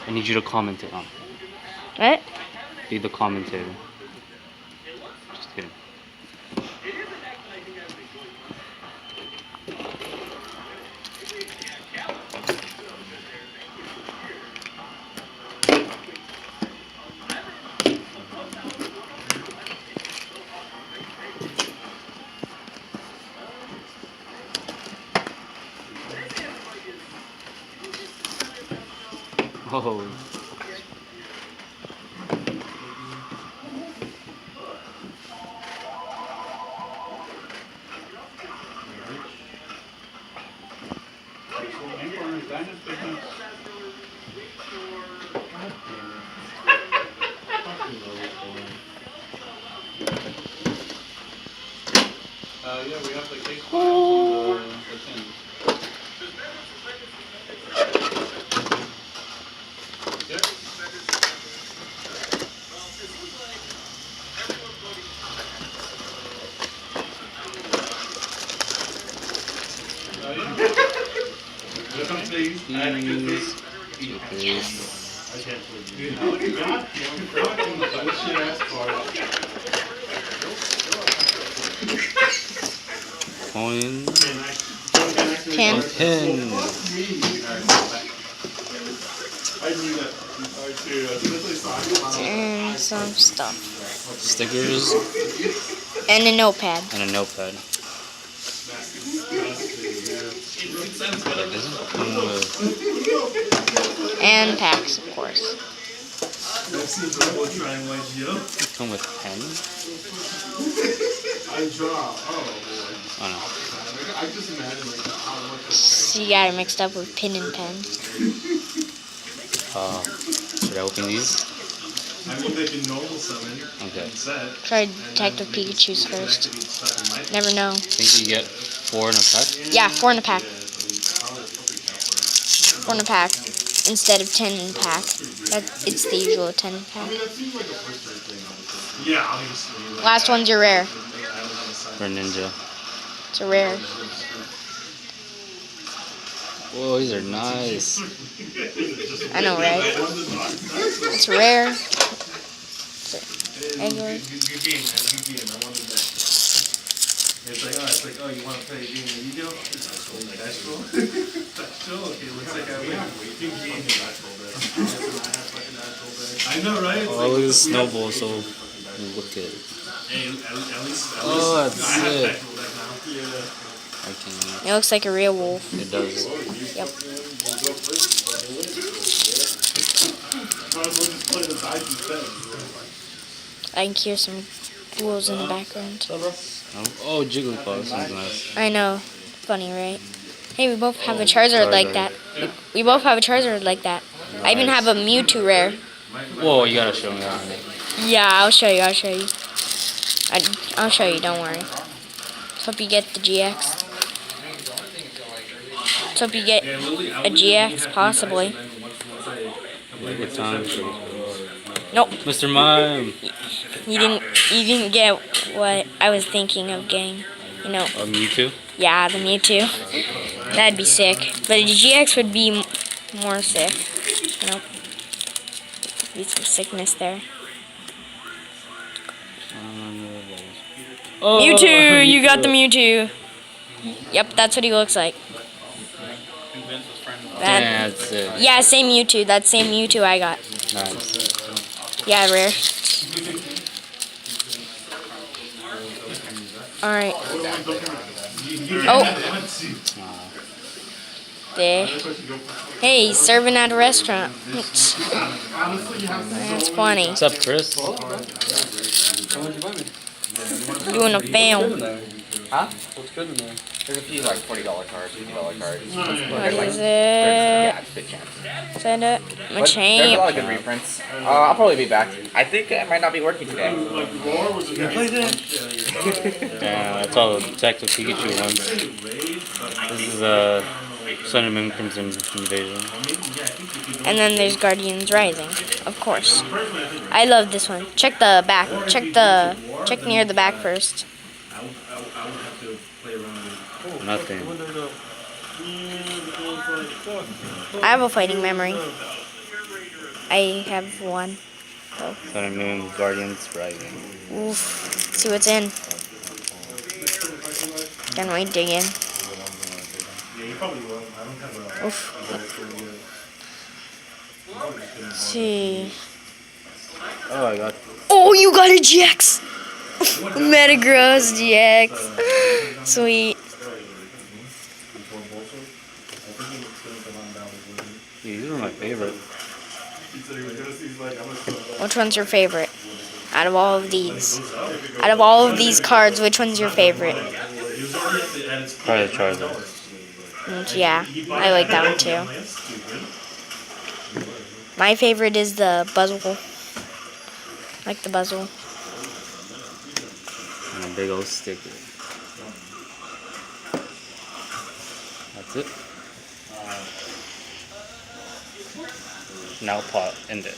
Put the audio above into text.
I need you to commentate on. What? Be the commentator. Just kidding. Oh. Yeah, we have the case files and the tins. Yep. Please. I can't believe you. What you got? What should I ask for? Coin. 10. 10. And some stuff. Stickers. And a notepad. And a notepad. That doesn't come with. And packs, of course. Come with pen? Oh no. So you got it mixed up with pin and pen. Should I open these? Okay. Try Detective Pikachu's first. Never know. I think you get 4 in a pack? Yeah, 4 in a pack. 4 in a pack instead of 10 in a pack. It's the usual 10 in a pack. Last one's your rare. For Ninja. It's a rare. Whoa, these are nice. I know, right? It's rare. Anyway. It's like, oh, you want to play a game of Yu-Gi-Oh? That's cool. That's cool. Okay, looks like I win. I know, right? Oh, look at the snowball, so look at it. Oh, that's it. I can. It looks like a real wolf. It does. Yep. I can hear some wolves in the background. Oh, Jigglypuff. Sounds nice. I know. Funny, right? Hey, we both have a Charizard like that. We both have a Charizard like that. I even have a Mewtwo rare. Whoa, you gotta show me that. Yeah, I'll show you. I'll show you. I'll show you. Don't worry. Let's hope you get the GX. Let's hope you get a GX, possibly. Good time. Nope. Mr. Mime. You didn't get what I was thinking of getting. You know. Oh, Mewtwo? Yeah, the Mewtwo. That'd be sick. But the GX would be more sick. Nope. Be some sickness there. Oh, Mewtwo! You got the Mewtwo. Yep, that's what he looks like. That's it. Yeah, same Mewtwo. That same Mewtwo I got. Nice. Yeah, rare. Alright. Oh. There. Hey, he's serving at a restaurant. That's funny. What's up, Chris? Doing a film. Huh? What's good in there? There's a few like $40 cards, $50 cards. What is it? Yeah, it's a good chance. Is that it? But there's a lot of good reprints. I'll probably be back. I think I might not be working today. Yeah, that's all the Detective Pikachu ones. This is Sun and Moon Crimson Invasion. And then there's Guardians Rising, of course. I love this one. Check the back. Check near the back first. Nothing. I have a fighting memory. I have one. So, Sun Moon Guardians Rising. oof. Let's see what's in. Can we dig in? Yeah, you probably will. I don't have a. Oof. Let's see. Oh, I got. Oh, you got a GX! Metagross GX. Sweet. These are my favorite. Which one's your favorite? Out of all of these. Out of all of these cards, which one's your favorite? Probably the Charizard. Yeah, I like that one too. My favorite is the Buzzwole. I like the Buzzwole. And a big old sticker. That's it. Now pot, end it.